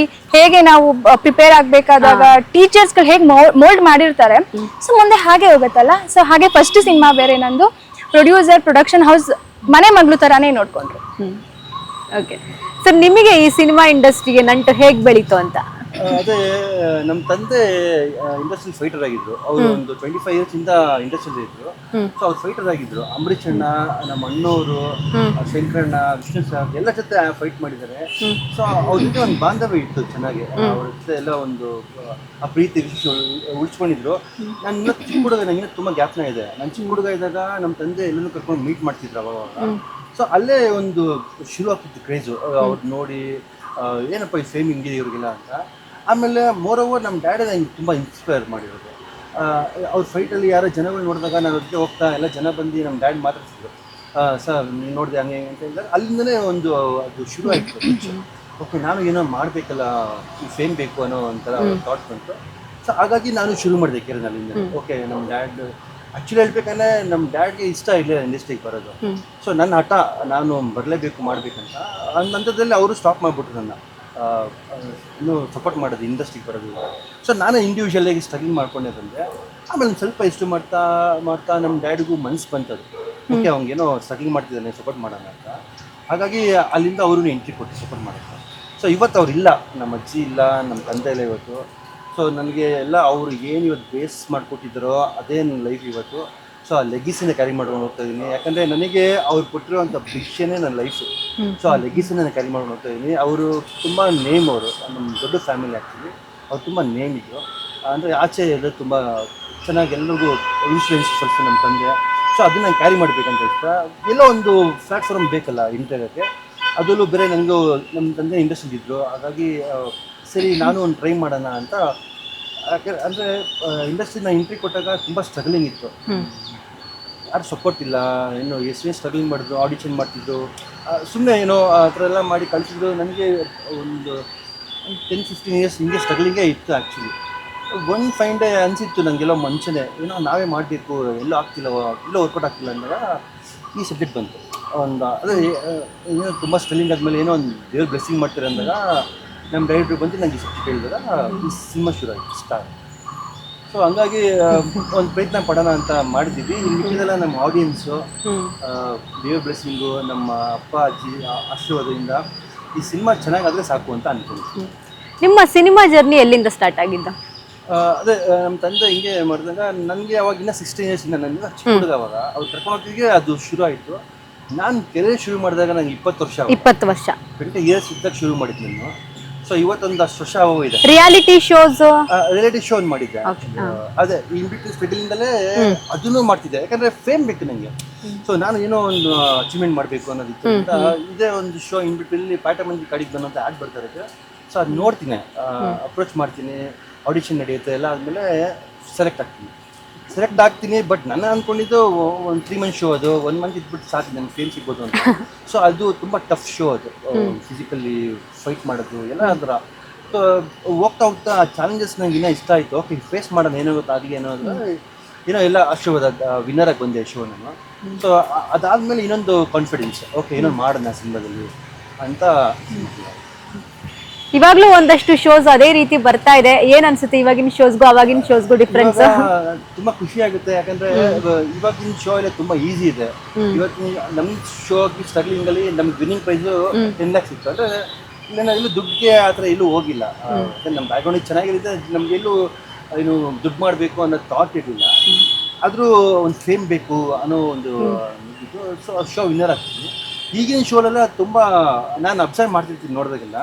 ಹೇಗೆ ನಾವು ಪ್ರಿಪೇರ್ ಆಗ್ಬೇಕಾದಾಗ ಟೀಚರ್ಸ್ಗಳು ಹೇಗೆ ಮೋಲ್ಡ್ ಮಾಡಿರ್ತಾರೆ, ಸೊ ಮುಂದೆ ಹಾಗೆ ಹೋಗುತ್ತಲ್ಲ. ಸೊ ಹಾಗೆ ಫಸ್ಟ್ ಸಿನಿಮಾ ಬೇರೆ ನಂದು. ಪ್ರೊಡ್ಯೂಸರ್, ಪ್ರೊಡಕ್ಷನ್ ಹೌಸ್ ಮನೆ ಮಗಳು ತರಾನೇ ನೋಡ್ಕೊಂಡ್ರು. ಓಕೆ ಸರ್, ನಿಮಗೆ ಈ ಸಿನಿಮಾ ಇಂಡಸ್ಟ್ರಿಗೆ ನಂಟು ಹೇಗೆ ಬೆಳೀತು ಅಂತ? ಅದೇ ನಮ್ಮ ತಂದೆ ಇಂಡಸ್ಟ್ರಿಯಲ್ ಫೈಟರ್ ಆಗಿದ್ರು. ಅವರು ಒಂದು 25 years ಇಂದ ಇಂಡಸ್ಟ್ರಿಯಲ್ ಇದ್ರು. ಸೊ ಅವ್ರು ಫೈಟರ್ ಆಗಿದ್ರು. ಅಂಬರೀಷ್ ಅಣ್ಣ, ನಮ್ಮ ಅಣ್ಣವರು, ಶಂಕರಣ್ಣ, ವಿಷ್ಣು ಸರ್ ಎಲ್ಲ ಜೊತೆ ಫೈಟ್ ಮಾಡಿದ್ದಾರೆ. ಸೊ ಅವ್ರ ಜೊತೆ ಒಂದು ಬಾಂಧವ್ಯ ಇತ್ತು ಚೆನ್ನಾಗಿ. ಅವ್ರ ಜೊತೆ ಎಲ್ಲ ಒಂದು ಆ ಪ್ರೀತಿ ವಿಶೇಷ ಉಳಿಸ್ಕೊಂಡಿದ್ರು. ನಾನು ಇನ್ನೂ ಚಿಕ್ಕ ಹುಡುಗ, ನನಗಿನ್ನೂ ತುಂಬ ಜ್ಞಾಪನ ಇದೆ. ನಾನು ಚಿಕ್ಕ ಹುಡುಗ ಇದ್ದಾಗ ನಮ್ಮ ತಂದೆ ಎಲ್ಲರೂ ಕರ್ಕೊಂಡು ಮೀಟ್ ಮಾಡ್ತಿದ್ರು ಅವಾಗ. ಸೊ ಅಲ್ಲೇ ಒಂದು ಶುರು ಆಗ್ತಿತ್ತು ಕ್ರೇಜು, ಅವ್ರು ನೋಡಿ ಏನಪ್ಪ ಈ ಫೇಮ್ ಹಿಂಗಿದೆ ಇವ್ರಿಗೆಲ್ಲ ಅಂತ. ಆಮೇಲೆ ಮೋರ್ ಓವರ್ ನಮ್ಮ ಡ್ಯಾಡಿ ನಂಗೆ ತುಂಬ ಇನ್ಸ್ಪೈರ್ ಮಾಡಿರೋದು. ಅವ್ರ ಫೈಟಲ್ಲಿ ಯಾರೋ ಜನಗಳು ನೋಡಿದಾಗ ನಾನು ಅದಕ್ಕೆ ಹೋಗ್ತಾ ಎಲ್ಲ ಜನ ಬಂದು ನಮ್ಮ ಡ್ಯಾಡ್ ಮಾತಾಡ್ತಿದ್ರು, ಸರ್ ನೀವು ನೋಡಿದೆ ಹಂಗೆ ಅಂತ ಹೇಳಿದಾಗ ಅಲ್ಲಿಂದಲೇ ಒಂದು ಅದು ಶುರು ಆಯಿತು. ಓಕೆ, ನಾನು ಏನೋ ಮಾಡಬೇಕಲ್ಲ, ಈ ಫೇಮ್ ಬೇಕು ಅನ್ನೋ ಒಂಥರ ಥಾಟ್ ಬಂತು. ಸೊ ಹಾಗಾಗಿ ನಾನು ಶುರು ಮಾಡಿದೆ ಕೆರೆನಲ್ಲಿಂದ. ಓಕೆ, ನಮ್ಮ ಡ್ಯಾಡ್ ಆ್ಯಕ್ಚುಲಿ ಹೇಳ್ಬೇಕಂದ್ರೆ ನಮ್ಮ ಡ್ಯಾಡ್ಗೆ ಇಷ್ಟ ಇಲ್ಲ ಇಂಡಸ್ಟ್ರಿಗೆ ಬರೋದು. ಸೊ ನನ್ನ ಹಠ, ನಾನು ಬರಲೇಬೇಕು ಮಾಡಬೇಕಂತ ನಂತರದಲ್ಲಿ ಅವರು ಸ್ಟಾಪ್ ಮಾಡಿಬಿಟ್ರು ನನ್ನ, ಇನ್ನೂ ಸಪೋರ್ಟ್ ಮಾಡೋದು ಇಂಡಸ್ಟ್ರಿಗೆ ಬರೋದು. ಸೊ ನಾನು ಇಂಡಿವಿಜುವಲಾಗಿ ಸ್ಟ್ರಗಲ್ ಮಾಡ್ಕೊಂಡೇ ಬಂದೆ. ಆಮೇಲೆ ಸ್ವಲ್ಪ ಇಷ್ಟು ಮಾಡ್ತಾ ಮಾಡ್ತಾ ನಮ್ಮ ಡ್ಯಾಡಿಗೂ ಮನಸ್ಸು ಬಂತದ್ದು, ಓಕೆ ಅವ್ನಿಗೇನೋ ಸ್ಟ್ರಗಲ್ ಮಾಡ್ತಿದ್ದಾನೆ, ಸಪೋರ್ಟ್ ಮಾಡೋಣ ಅಂತ. ಹಾಗಾಗಿ ಅಲ್ಲಿಂದ ಅವ್ರೂ ಎಂಟ್ರಿ ಕೊಟ್ಟು ಸಪೋರ್ಟ್ ಮಾಡೋದು. ಸೊ ಇವತ್ತು ಅವ್ರಿಲ್ಲ, ನಮ್ಮ ಅಜ್ಜಿ ಇಲ್ಲ, ನಮ್ಮ ತಂದೆ ಇಲ್ಲ ಇವತ್ತು. ಸೊ ನನಗೆ ಎಲ್ಲ ಅವರು ಏನು ಇವತ್ತು ಬೇಸ್ ಮಾಡಿಕೊಟ್ಟಿದ್ದಾರೋ ಅದೇ ನನ್ನ ಲೈಫ್ ಇವತ್ತು. ಸೊ ಆ ಲೆಗಿಸಿನ ಕ್ಯಾರಿ ಮಾಡ್ಕೊಂಡು ಹೋಗ್ತಾ ಇದ್ದೀನಿ. ಯಾಕಂದರೆ ನನಗೆ ಅವ್ರು ಕೊಟ್ಟಿರುವಂಥ ಭಿಕ್ಷೆನೇ ನನ್ನ ಲೈಫು. ಸೊ ಆ ಲೆಗಿಸಿನ ನಾನು ಕ್ಯಾರಿ ಮಾಡ್ಕೊಂಡು ಹೋಗ್ತಾ ಇದ್ದೀನಿ. ಅವರು ತುಂಬ ನೇಮ್, ಅವರು ನಮ್ಮ ದೊಡ್ಡ ಫ್ಯಾಮಿಲಿ ಆ್ಯಕ್ಚುಲಿ. ಅವ್ರು ತುಂಬ ನೇಮ್ ಇದ್ದರು, ಅಂದರೆ ಆಚೆ ಎಲ್ಲ ತುಂಬ ಚೆನ್ನಾಗಿ ಎಲ್ರಿಗೂ ಇನ್ಫ್ಲೂಯೆನ್ಸ್ ಪರ್ಸನ್ ನಮ್ಮ ತಂದೆ. ಸೊ ಅದನ್ನ ನಾನು ಕ್ಯಾರಿ ಮಾಡಬೇಕಂತ ಇಷ್ಟ. ಎಲ್ಲೋ ಒಂದು ಪ್ಲ್ಯಾಟ್ಫಾರ್ಮ್ ಬೇಕಲ್ಲ ಇಂಟರ್ವ್ಯೂಗೆ, ಅದರಲ್ಲೂ ಬೇರೆ ನನಗೂ ನಮ್ಮ ತಂದೆ ಇಂಡಸ್ಟ್ರಿ ಇದ್ದರು. ಹಾಗಾಗಿ ಸರಿ ನಾನು ಒಂದು ಟ್ರೈ ಮಾಡೋಣ ಅಂತ. ಯಾಕೆ ಅಂದರೆ ಇಂಡಸ್ಟ್ರಿನ ಎಂಟ್ರಿ ಕೊಟ್ಟಾಗ ತುಂಬ ಸ್ಟ್ರಗಲಿಂಗ್ ಇತ್ತು, ಯಾರು ಸಪೋರ್ಟ್ ಇಲ್ಲ. ಏನು ಎಷ್ಟು ಸ್ಟ್ರಗಲಿಂಗ್ ಮಾಡಿದ್ರು, ಆಡಿಷನ್ ಮಾಡ್ತಿದ್ರು, ಸುಮ್ಮನೆ ಏನೋ ಆ ಥರ ಎಲ್ಲ ಮಾಡಿ ಕಳಿಸಿದ್ರು. ನನಗೆ ಒಂದು 10-15 ಇಯರ್ಸ್ ಹಿಂಗೆ ಸ್ಟ್ರಗಲಿಂಗೇ ಇತ್ತು ಆ್ಯಕ್ಚುಲಿ. ಒಂದು ಫೈನ್ ಡೇ ಅನಿಸಿತ್ತು ನನಗೆಲ್ಲೋ ಮನುಷ್ಯನೇ ಏನೋ ನಾವೇ ಮಾಡಬೇಕು, ಎಲ್ಲೋ ಆಗ್ತಿಲ್ಲವೋ, ಎಲ್ಲೋ ವರ್ಕೌಟ್ ಆಗ್ತಿಲ್ಲ ಅಂದಾಗ ಈ ಸಬ್ಜೆಕ್ಟ್ ಬಂತು. ಒಂದು ಅದೇ ಏನೋ ತುಂಬ ಸ್ಟ್ರಗಲಿಂಗ್ ಆದಮೇಲೆ ಏನೋ ಒಂದು ದೇವ್ರ ಬ್ಲೆಸ್ಸಿಂಗ್ ಮಾಡ್ತಾರೆ ಅಂದಾಗ ನಮ್ಮ ಡೈರೆಕ್ಟ್ರು ಬಂದು ನನಗೆ ಈ ಸಬ್ಜೆಕ್ಟ್ ಹೇಳಿದಾಗ ಈ ಸಿನಿಮಾ ಶುರು ಆಯಿತು, ಸ್ಟಾರ್ಟ್. ಸೊ ಹಂಗಾಗಿ ಒಂದು ಪ್ರಯತ್ನ ಪಡೋಣ ಅಂತ ಮಾಡಿದ್ದೀವಿ. ಇಲ್ಲಿ ಮಿಕ್ಕಿದೆಲ್ಲ ನಮ್ಮ ಆಡಿಯನ್ಸು, ದೇವ್ರ ಬ್ಲೆಸ್ಸಿಂಗು, ನಮ್ಮ ಅಪ್ಪ ಅಜ್ಜಿ ಆಶೀರ್ವಾದದಿಂದ ಈ ಸಿನಿಮಾ ಚೆನ್ನಾಗಾದರೆ ಸಾಕು ಅಂತ ಅಂದ್ಕೊಂಡಿದ್ವಿ. ನಿಮ್ಮ ಸಿನಿಮಾ ಜರ್ನಿ ಎಲ್ಲಿಂದ ಸ್ಟಾರ್ಟ್ ಆಗಿದ್ದ? ಅದೇ ನಮ್ಮ ತಂದೆ ಹಿಂಗೆ ಮಾಡಿದಾಗ ನನಗೆ ಅವಾಗಿನ್ನ 16 ಇಯರ್ಸ್ ಇಂದ, ನನಗೆ ಚಿಕ್ಕ ಹುಡುಗ ಅವಾಗ ಅವ್ರು ಕರ್ಕೊಂಡೋಗಿಗೆ ಅದು ಶುರು ಆಯಿತು. ನಾನು ಕೆರಿಯರ್ ಶುರು ಮಾಡಿದಾಗ ನನಗೆ 20 ವರ್ಷ, 20 ಇಯರ್ಸ್ ಇದ್ದಾಗ ಶುರು ಮಾಡಿದ್ದು ನಾನು. ಸೊ ಇವತ್ತೊಂದು ಅಷ್ಟು ವರ್ಷ ಆಗೋಗಿದೆ. ರಿಯಾಲಿಟಿ ಶೋ ಮಾಡಿದ್ದೆ. ಅದೇ ಇನ್ ಬಿಟ್ವೀನ್ ಸ್ಟ್ರಗಲಿಂದಲೇ ಅದನ್ನು ಮಾಡ್ತಿದ್ದೆ, ಯಾಕಂದ್ರೆ ಫೇಮ್ ಬೇಕು ನನಗೆ. ಸೊ ನಾನು ಏನೋ ಒಂದು ಅಚೀವ್ಮೆಂಟ್ ಮಾಡಬೇಕು ಅನ್ನೋದಿತ್ತು ಅಂತ ಇದೇ ಒಂದು ಶೋ ಇನ್ ಬಿಟ್ವೀನ್ ಪಾಠ ಮಂದಿ ಕಡೆಗೆ ಬಂದಂತ ಆ್ಯಡ್ ಬರ್ತಾ ಇರುತ್ತೆ. ಸೊ ಅದು ನೋಡ್ತೀನಿ, ಅಪ್ರೋಚ್ ಮಾಡ್ತೀನಿ, ಆಡಿಷನ್ ನಡೆಯುತ್ತೆ, ಎಲ್ಲ ಆದಮೇಲೆ ಸೆಲೆಕ್ಟ್ ಆಗ್ತೀನಿ. ಬಟ್ ನನ್ನ ಅಂದ್ಕೊಂಡಿದ್ದು ಒಂದು 3 ಮಂತ್ ಶೋ, ಅದು 1 ಮಂತ್ ಇದ್ಬಿಟ್ಟು ಸಾಕು ನನಗೆ ಫೇಮ್ ಸಿಗ್ಬೋದು ಅಂತ. ಸೊ ಅದು ತುಂಬ ಟಫ್ ಶೋ, ಅದು ಫಿಸಿಕಲಿ ಫೈಟ್ ಮಾಡೋದು ಎಲ್ಲ ಅದರ. ಸೊ ಹೋಗ್ತಾ ಆ ಚಾಲೆಂಜಸ್ ನಂಗೆ ಇನ್ನೂ ಇಷ್ಟ ಆಯಿತು. ಓಕೆ ಫೇಸ್ ಮಾಡೋಣ, ಏನೋ ಗೊತ್ತಾಗಲಿ ಏನೋ ಅಂದರೆ ಏನೋ ಎಲ್ಲ ಆಶೀರ್ವಾದ ವಿನ್ನರಾಗಿ ಬಂದೆ ಶೋ ನಾನು. ಸೊ ಅದಾದಮೇಲೆ ಇನ್ನೊಂದು ಕಾನ್ಫಿಡೆನ್ಸ್, ಓಕೆ ಏನೋ ಮಾಡೋಣ ಸಿನಿಮಾದಲ್ಲಿ ಅಂತ. ಇವಾಗ್ಲೂ ಒಂದಷ್ಟು ಶೋಸ್ ಅದೇ ರೀತಿ ಬರ್ತಾ ಇದೆ. ಏನ್ ಅನ್ಸುತ್ತೆ ಇವಾಗಿನ ಶೋಸ್ಗೂ ಅವಾಗಿನ ಶೋಸ್ಗೂ ಡಿಫ್ರೆನ್ಸ್? ತುಂಬಾ ಖುಷಿ ಆಗುತ್ತೆ, ಯಾಕಂದ್ರೆ ಇವಾಗಿನ ಶೋ ಎಲ್ಲ ತುಂಬಾ ಈಸಿ ಇದೆ. ಇವತ್ತಿನ ನಮ್ ಶೋ ಸ್ಟ್ರಗ್ಲಿಂಗ್ ಅಲ್ಲಿ ನಮ್ಗೆ ವಿನ್ನಿಂಗ್ ಪ್ರೈಸ್ 10 lakhs ಇತ್ತು. ಅಂದ್ರೆ ನಾನು ಎಲ್ಲೂ ದುಡ್ಡಿಗೆ ಆ ಥರ ಎಲ್ಲೂ ಹೋಗಿಲ್ಲ. ನಮ್ಮ ಬ್ಯಾಕ್ಗ್ರೌಂಡ್ ಚೆನ್ನಾಗಿರುತ್ತೆ, ನಮ್ಗೆ ಎಲ್ಲೂ ಏನು ದುಡ್ಡು ಮಾಡಬೇಕು ಅನ್ನೋ ಥಾಟ್ ಇರಲಿಲ್ಲ. ಆದರೂ ಒಂದು ಫೇಮ್ ಬೇಕು ಅನ್ನೋ ಒಂದು ಇದು. ಸೊ ಶೋ ವಿನ್ನರ್ ಆಗ್ತೀನಿ. ಈಗಿನ ಶೋಲೆಲ್ಲ ತುಂಬ ನಾನು ಅಬ್ಸರ್ವ್ ಮಾಡ್ತಿರ್ತೀನಿ, ನೋಡಿದಾಗೆಲ್ಲ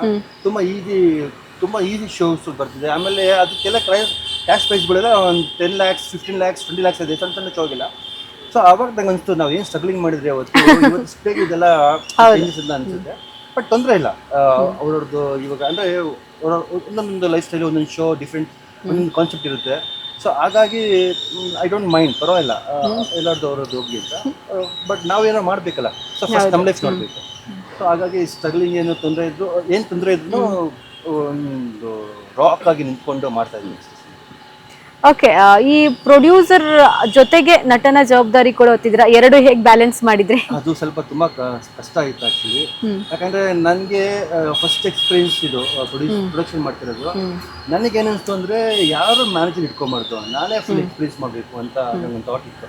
ತುಂಬ ಈಸಿ ಶೋಸ್ ಬರ್ತಿದೆ. ಆಮೇಲೆ ಅದಕ್ಕೆಲ್ಲ ಕ್ಯಾಶ್ ಪ್ರೈಸ್ಗಳೆಲ್ಲ ಒಂದು 10 lakhs, 15 lakhs, 20 lakhs ಇದೆ, ಸಣ್ಣ ಶೋಗಿಲ್ಲ. ಸೊ ಅವಾಗ ನಂಗೆ ಅನಿಸ್ತು ನಾವು ಏನು ಸ್ಟ್ರಗ್ಲಿಂಗ್ ಮಾಡಿದ್ರೆ ಇವತ್ತು ಸ್ಪೇಗ್ ಇದೆಲ್ಲ ಚೇಂಜಸ್ ಅಂತ ಅನಿಸುತ್ತೆ. ಬಟ್ ತೊಂದರೆ ಇಲ್ಲ, ಅವ್ರವ್ರದ್ದು ಇವಾಗ ಅಂದರೆ ಒಂದೊಂದು ಲೈಫ್ ಸ್ಟೈಲ್, ಒಂದೊಂದು ಶೋ ಡಿಫ್ರೆಂಟ್, ಒಂದೊಂದು ಕಾನ್ಸೆಪ್ಟ್ ಇರುತ್ತೆ. ಸೊ ಹಾಗಾಗಿ ಐ ಡೋಂಟ್ ಮೈಂಡ್, ಪರವಾಗಿಲ್ಲ ಎಲ್ಲರದ್ದು ಅವ್ರದ್ದು ಹೋಗಿ ಅಂತ. ಬಟ್ ನಾವೇನೋ ಮಾಡಬೇಕಲ್ಲ, ಸೊ ಫಸ್ಟ್ ನಮ್ಮ ಲೈಫ್ ನೋಡಬೇಕು. ಸೊ ಹಾಗಾಗಿ ಸ್ಟ್ರಗ್ಲಿಂಗ್ ಏನು ತೊಂದರೆ ಇದ್ರೂ ಒಂದು ರಾಕ್ ಆಗಿ ನಿಂತ್ಕೊಂಡು ಮಾಡ್ತಾ ಇದ್ದೀನಿ. ಓಕೆ, ಈ ಪ್ರೊಡ್ಯೂಸರ್ ಜೊತೆಗೆ ನಟನ ಜವಾಬ್ದಾರಿ ಕೊಡೋತಿದ್ರ, ಎರಡು ಹೇಗೆ ಬ್ಯಾಲೆನ್ಸ್ ಮಾಡಿದ್ರಿ? ಅದು ಸ್ವಲ್ಪ ತುಂಬಾ ಕಷ್ಟ ಆಯಿತು ಆ್ಯಕ್ಚುಲಿ. ಯಾಕಂದ್ರೆ ನನಗೆ ಫಸ್ಟ್ ಎಕ್ಸ್ಪೀರಿಯನ್ಸ್ ಇದು ಪ್ರೊಡಕ್ಷನ್ ಮಾಡ್ತಿರೋದು. ನನಗೇನಿಸ್ತು ಅಂದರೆ ಯಾರು ಮ್ಯಾನೇಜರ್ ಇಟ್ಕೊಂಬಾರ್ದು, ನಾನೇ ಫುಲ್ ಎಕ್ಸ್ಪೀರಿಯನ್ಸ್ ಮಾಡಬೇಕು ಅಂತ ನನಗೊಂದು ಥಾಟ್ ಇತ್ತು.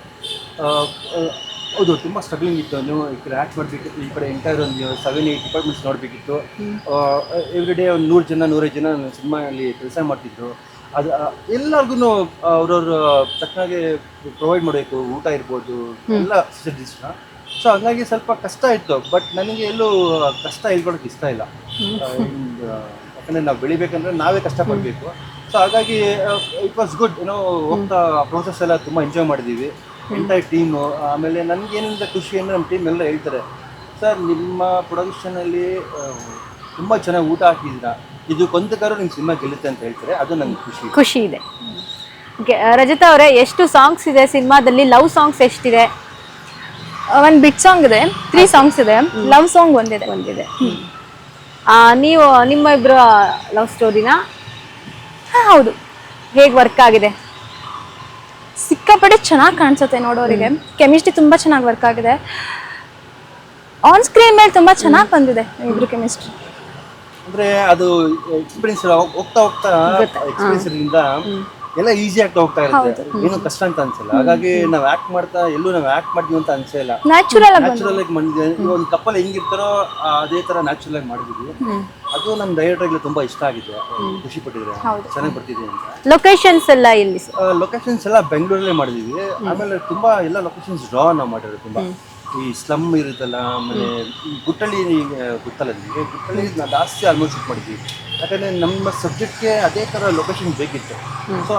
ಹೌದು, ತುಂಬ ಸ್ಟ್ರಗ್ಲಿಂಗ್ ಇತ್ತು. ನೀವು ಈ ಕಡೆ ಆ್ಯಕ್ಟ್ ಮಾಡಬೇಕಿತ್ತು, ಈ ಕಡೆ ಎಂಟೈರ್ ಒಂದು 7-8 ಡಿಪಾರ್ಟ್ಮೆಂಟ್ಸ್ ನೋಡಬೇಕಿತ್ತು. ಎವ್ರಿ ಡೇ ಒಂದು 100 ಜನ 150 ಜನ ಸಿನಿಮಾಯಲ್ಲಿ ಕೆಲಸ ಮಾಡ್ತಿದ್ರು. ಅದು ಎಲ್ಲರಿಗೂ ಅವ್ರವ್ರ ತಕ್ಕನಾಗೆ ಪ್ರೊವೈಡ್ ಮಾಡಬೇಕು, ಊಟ ಇರ್ಬೋದು, ಎಲ್ಲ ಫೆಸಿಲಿಟೀಸ್ನ. ಸೊ ಹಂಗಾಗಿ ಸ್ವಲ್ಪ ಕಷ್ಟ ಇತ್ತು. ಬಟ್ ನನಗೆ ಎಲ್ಲೂ ಕಷ್ಟ ಹೇಳ್ಕೊಳಕ್ಕೆ ಇಷ್ಟ ಇಲ್ಲ. ಯಾಕಂದರೆ ನಾವು ಬೆಳಿಬೇಕಂದ್ರೆ ನಾವೇ ಕಷ್ಟಪಡಬೇಕು. ಸೊ ಹಾಗಾಗಿ ಇಟ್ ವಾಸ್ ಗುಡ್, ಏನೋ ಹೋಗ್ತಾ ಪ್ರೋಸೆಸ್ ಎಲ್ಲ ತುಂಬ ಎಂಜಾಯ್ ಮಾಡಿದ್ದೀವಿ, ಎಂಟೈರ್ ಟೀಮು. ಆಮೇಲೆ ನನಗೇನಿಂದ ಖುಷಿ ಅಂದರೆ ನಮ್ಮ ಟೀಮ್ ಎಲ್ಲ ಹೇಳ್ತಾರೆ, ಸರ್ ನಿಮ್ಮ ಪ್ರೊಡಕ್ಷನಲ್ಲಿ ತುಂಬ ಚೆನ್ನಾಗಿ ಊಟ ಹಾಕಿದ್ದೀರಾ, ಇದಕ್ಕೊಂದಕ್ಕಾದ್ರೂ ನಿಮ್ಮ ಸಿನಿಮಾ ಗೆಲ್ಲುತ್ತೆ ಅಂತ ಹೇಳ್ತಾರೆ. ಅದು ನನಗೆ ಖುಷಿ ಇದೆ. ಓಕೆ ರಜತಾ ಅವರೇ, ಎಷ್ಟು ಸಾಂಗ್ಸ್ ಇದೆ ಸಿನಿಮಾದಲ್ಲಿ? ಲವ್ ಸಾಂಗ್ಸ್ ಎಷ್ಟಿದೆ? ಒಂದು ಬಿಟ್ ಸಾಂಗ್ ಇದೆ, 3 ಸಾಂಗ್ಸ್ ಇದೆ, ಲವ್ ಸಾಂಗ್ ಒಂದಿದೆ. ನೀವು ನಿಮ್ಮ ಇಬ್ಬರು ಲವ್ ಸ್ಟೋರಿನ? ಹೌದು. ಹೇಗೆ ವರ್ಕ್ ಆಗಿದೆ? ಸಿಕ್ಕಾಪಟ್ಟೆ ಚೆನ್ನಾಗಿ ಕಾಣಿಸುತ್ತೆ ನೋಡೋರಿಗೆ. ಕೆಮಿಸ್ಟ್ರಿ ತುಂಬ ಚೆನ್ನಾಗಿ ವರ್ಕ್ ಆಗಿದೆ. ಆನ್ ಸ್ಕ್ರೀನ್ ಮೇಲೆ ತುಂಬ ಚೆನ್ನಾಗಿ ಬಂದಿದೆ ಇಬ್ರು ಕೆಮಿಸ್ಟ್ರಿ. ಅಂದರೆ ಅದು ಎಕ್ಸ್ಪೀರಿಯನ್ಸ್ ಹೋಗ್ತಾ ಎಕ್ಸ್ಪೀರಿಯನ್ಸ್ನಿಂದ ಎಲ್ಲ ಈಸಿ ಆಗ್ತಾ ಹೋಗ್ತಾ ಇರುತ್ತೆ, ಏನು ಕಷ್ಟ ಅಂತ ಅನ್ಸಲ್ಲ. ಹಾಗಾಗಿ ನಾವ್ ಆಕ್ಟ್ ಮಾಡ್ತಾ ಎಲ್ಲೂ ನಾವ್ ಆಕ್ಟ್ ಮಾಡ್ತೀವಿ ಅಂತ ಅನ್ಸಲ್ಲ, ನ್ಯಾಚುರಲ್ ನ್ಯಾಚುರಲ್ ಆಗಿ ಮಾಡಿದ್ವಿ. ಈಗ ಒಂದು ಕಪ್ಪಲ್ ಹೆಂಗಿರ್ತಾರೋ ಅದೇ ತರ ನ್ಯಾಚುರಲ್ ಆಗಿ ಮಾಡಿದ್ವಿ. ಅದು ನಮ್ ಡೈರೆಕ್ಟರ್ಗೆ ತುಂಬಾ ಇಷ್ಟ ಆಗಿದೆ, ಖುಷಿ ಪಟ್ಟಿದ್ರೆ ಚೆನ್ನಾಗಿ ಬರ್ತಿದೆ ಅಂತ. ಲೊಕೇಶನ್ಸ್ ಎಲ್ಲ ಎಲ್ಲಿ ಸರ್? ಲೊಕೇಶನ್ಸ್ ಎಲ್ಲ ಬೆಂಗಳೂರಲ್ಲೇ ಮಾಡಿದೀವಿ. ಆಮೇಲೆ ತುಂಬಾ ಎಲ್ಲ ಲೊಕೇಶನ್ಸ್ ಡ್ರಾ ನಾವು ಮಾಡಿರೋದು. ತುಂಬಾ ಈ ಸ್ಲಮ್ ಇರುತ್ತಲ್ಲ, ಆಮೇಲೆ ಈ ಗುಟ್ಟಳ್ಳಿ ಗೊತ್ತಲ್ಲ ನಿಮಗೆ, ಗುಟ್ಟಳ್ಳಿ ನಾವು ಜಾಸ್ತಿ ಆಲ್ಮೋಸ್ಟ್ ಶೂಟ್ ಮಾಡಿದ್ವಿ. ಯಾಕಂದರೆ ನಮ್ಮ ಸಬ್ಜೆಕ್ಟ್ಗೆ ಅದೇ ಥರ ಲೊಕೇಶನ್ ಬೇಕಿತ್ತು. ಸೊ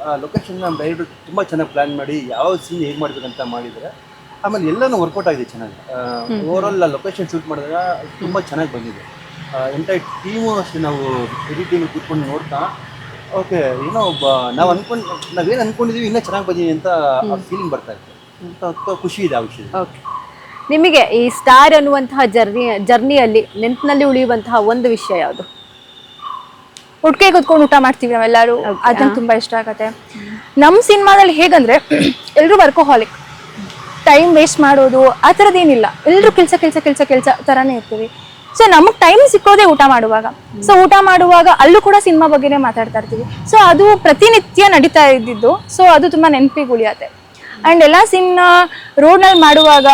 ಆ ಲೊಕೇಶನ್ ನಮ್ಮ ಡೈರೆಕ್ಟರ್ ತುಂಬ ಚೆನ್ನಾಗಿ ಪ್ಲ್ಯಾನ್ ಮಾಡಿ ಯಾವ ಸೀನ್ ಹೇಗೆ ಮಾಡ್ಬೇಕಂತ ಮಾಡಿದರೆ ಆಮೇಲೆ ಎಲ್ಲನೂ ವರ್ಕೌಟ್ ಆಗಿದೆ ಚೆನ್ನಾಗಿ. ಓವರಾಲ್ ಲೊಕೇಶನ್ ಶೂಟ್ ಮಾಡಿದಾಗ ತುಂಬ ಚೆನ್ನಾಗಿ ಬಂದಿದೆ. ಎಂಟೈರ್ ಟೀಮು ಅಷ್ಟೇ, ನಾವು ಇಡೀ ಟೀಮ್ ಕೂತ್ಕೊಂಡು ನೋಡ್ತಾ ಓಕೆ ಏನೋ ನಾವೇನು ಅಂದ್ಕೊಂಡಿದ್ದೀವಿ ಇನ್ನೂ ಚೆನ್ನಾಗಿ ಬಂದಿದೆ ಅಂತ ಫೀಲಿಂಗ್ ಬರ್ತಾ ಇತ್ತು. ಖುಷಿ ಇದೆ ಆ ವಿಷಯ. ಓಕೆ, ನಿಮಗೆ ಈ ಸ್ಟಾರ್ ಅನ್ನುವಂತಹ ಜರ್ನಿಯಲ್ಲಿ ನೆನಪಿನಲ್ಲಿ ಉಳಿಯುವಂತಹ ಒಂದು ವಿಷಯ ಯಾವುದು? ಒಟ್ಟಿಗೆ ಕೂತ್ಕೊಂಡು ಊಟ ಮಾಡ್ತೀವಿ ನಾವೆಲ್ಲರೂ, ಅದನ್ನ ತುಂಬಾ ಇಷ್ಟ ಆಗತ್ತೆ. ನಮ್ಮ ಸಿನಿಮಾದಲ್ಲಿ ಹೇಗಂದ್ರೆ ಎಲ್ಲರೂ ವರ್ಕೋಹಾಲಿಕ್, ಟೈಮ್ ವೇಸ್ಟ್ ಮಾಡೋದು ಆ ಥರದ್ದೇನಿಲ್ಲ. ಎಲ್ಲರೂ ಕೆಲಸ ಥರನೇ ಇರ್ತೀವಿ. ಸೊ ನಮಗೆ ಟೈಮ್ ಸಿಕ್ಕೋದೇ ಊಟ ಮಾಡುವಾಗ. ಸೊ ಊಟ ಮಾಡುವಾಗ ಅಲ್ಲೂ ಕೂಡ ಸಿನಿಮಾ ಬಗ್ಗೆನೇ ಮಾತಾಡ್ತಾ ಇರ್ತೀವಿ. ಸೊ ಅದು ಪ್ರತಿನಿತ್ಯ ನಡೀತಾ ಇದ್ದಿದ್ದು. ಸೊ ಅದು ತುಂಬಾ ನೆನಪಿಗೆ ಉಳಿಯತ್ತೆ. ಅಂಡ್ ಎಲ್ಲ ಸೀನ್ ರೋಡ್ನಲ್ಲಿ ಮಾಡುವಾಗ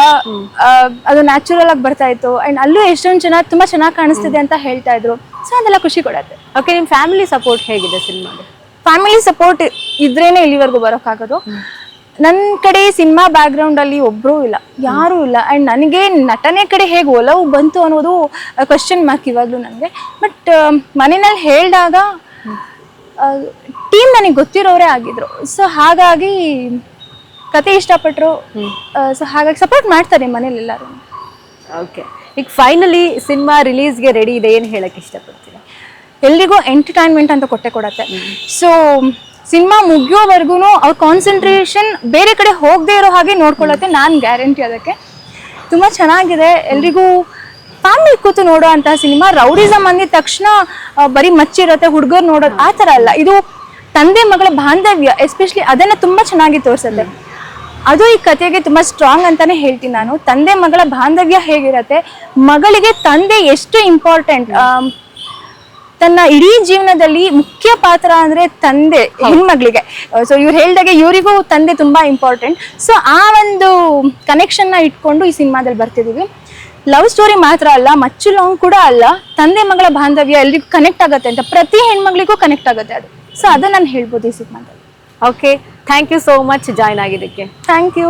ಅದು ನ್ಯಾಚುರಲ್ ಆಗಿ ಬರ್ತಾ ಇತ್ತು. ಅಂಡ್ ಅಲ್ಲೂ ಎಷ್ಟೊಂದು ಜನ ತುಂಬಾ ಚೆನ್ನಾಗಿ ಕಾಣಿಸ್ತಿದೆ ಅಂತ ಹೇಳ್ತಾ ಇದ್ರು. ಸೊ ಅದೆಲ್ಲ ಖುಷಿ ಕೊಡತ್ತೆ. ಓಕೆ, ನಿಮ್ಮ ಫ್ಯಾಮಿಲಿ ಸಪೋರ್ಟ್ ಹೇಗಿದೆ ಸಿನಿಮಾಗೆ? ಫ್ಯಾಮಿಲಿ ಸಪೋರ್ಟ್ ಇದ್ರೇನೆ ಇಲ್ಲಿವರೆಗೂ ಬರೋಕ್ಕಾಗೋದು. ನನ್ನ ಕಡೆ ಸಿನಿಮಾ ಬ್ಯಾಕ್ ಗ್ರೌಂಡ್ ಅಲ್ಲಿ ಒಬ್ರು ಇಲ್ಲ, ಯಾರೂ ಇಲ್ಲ. ಅಂಡ್ ನನಗೆ ನಟನೆ ಕಡೆ ಹೇಗೆ ಒಲವು ಬಂತು ಅನ್ನೋದು ಕ್ವಶನ್ ಮಾರ್ಕ್ ಇವಾಗ್ಲೂ ನನಗೆ. ಬಟ್ ಮನೆಯಲ್ಲಿ ಹೇಳಿದಾಗ ಟೀಮ್ ನನಗೆ ಗೊತ್ತಿರೋರೇ ಆಗಿದ್ರು. ಸೊ ಹಾಗಾಗಿ ಕತೆ ಇಷ್ಟಪಟ್ಟರು. ಸೊ ಹಾಗಾಗಿ ಸಪೋರ್ಟ್ ಮಾಡ್ತಾರೆ ಮನೇಲಿ ಎಲ್ಲರೂ. ಓಕೆ, ಈಗ ಫೈನಲಿ ಸಿನಿಮಾ ರಿಲೀಸ್ಗೆ ರೆಡಿ ಇದೆ, ಏನು ಹೇಳಕ್ಕೆ ಇಷ್ಟಪಡ್ತೀನಿ? ಎಲ್ರಿಗೂ ಎಂಟರ್ಟೈನ್ಮೆಂಟ್ ಅಂತ ಕೊಟ್ಟೆ. ಸೊ ಸಿನಿಮಾ ಮುಗಿಯೋವರೆಗೂ ಅವ್ರ ಕಾನ್ಸಂಟ್ರೇಷನ್ ಬೇರೆ ಕಡೆ ಹೋಗದೆ ಇರೋ ಹಾಗೆ ನೋಡ್ಕೊಳ್ಳುತ್ತೆ. ನಾನು ಗ್ಯಾರಂಟಿ ಅದಕ್ಕೆ. ತುಂಬ ಚೆನ್ನಾಗಿದೆ. ಎಲ್ರಿಗೂ ಫ್ಯಾಮಿಲಿ ಕೂತು ನೋಡೋ ಅಂತಹ ಸಿನಿಮಾ. ರೌಡಿಸಮ್ ಅಂದಿದ ತಕ್ಷಣ ಬರೀ ಮಚ್ಚಿರುತ್ತೆ, ಹುಡುಗರು ನೋಡೋದು ಆ ಥರ ಅಲ್ಲ. ಇದು ತಂದೆ ಮಗಳ ಬಾಂಧವ್ಯ, ಎಸ್ಪೆಷಲಿ ಅದನ್ನು ತುಂಬ ಚೆನ್ನಾಗಿ ತೋರಿಸುತ್ತೆ. ಅದು ಈ ಕಥೆಗೆ ತುಂಬಾ ಸ್ಟ್ರಾಂಗ್ ಅಂತಾನೆ ಹೇಳ್ತೀನಿ ನಾನು. ತಂದೆ ಮಗಳ ಬಾಂಧವ್ಯ ಹೇಗಿರತ್ತೆ, ಮಗಳಿಗೆ ತಂದೆ ಎಷ್ಟು ಇಂಪಾರ್ಟೆಂಟ್, ತನ್ನ ಇಡೀ ಜೀವನದಲ್ಲಿ ಮುಖ್ಯ ಪಾತ್ರ ಅಂದ್ರೆ ತಂದೆ ಹೆಣ್ಮಗಳಿಗೆ. ಸೊ ಇವ್ರು ಹೇಳ್ದಾಗೆ ಇವರಿಗೂ ತಂದೆ ತುಂಬಾ ಇಂಪಾರ್ಟೆಂಟ್. ಸೊ ಆ ಒಂದು ಕನೆಕ್ಷನ್ ನ ಇಟ್ಕೊಂಡು ಈ ಸಿನಿಮಾದಲ್ಲಿ ಬರ್ತಿದೀವಿ. ಲವ್ ಸ್ಟೋರಿ ಮಾತ್ರ ಅಲ್ಲ, ಮಚ್ಚು ಲಾಂಗ್ ಕೂಡ ಅಲ್ಲ, ತಂದೆ ಮಗಳ ಬಾಂಧವ್ಯ ಎಲ್ರಿಗೂ ಕನೆಕ್ಟ್ ಆಗುತ್ತೆ ಅಂತ, ಪ್ರತಿ ಹೆಣ್ಮಗಳಿಗೂ ಕನೆಕ್ಟ್ ಆಗುತ್ತೆ ಅದು. ಸೊ ಅದನ್ನ ನಾನು ಹೇಳ್ಬೋದು ಈ ಸಿನಿಮಾದಲ್ಲಿ. Okay, thank you so much join ಆಗಿದ್ದಕ್ಕೆ. Thank you.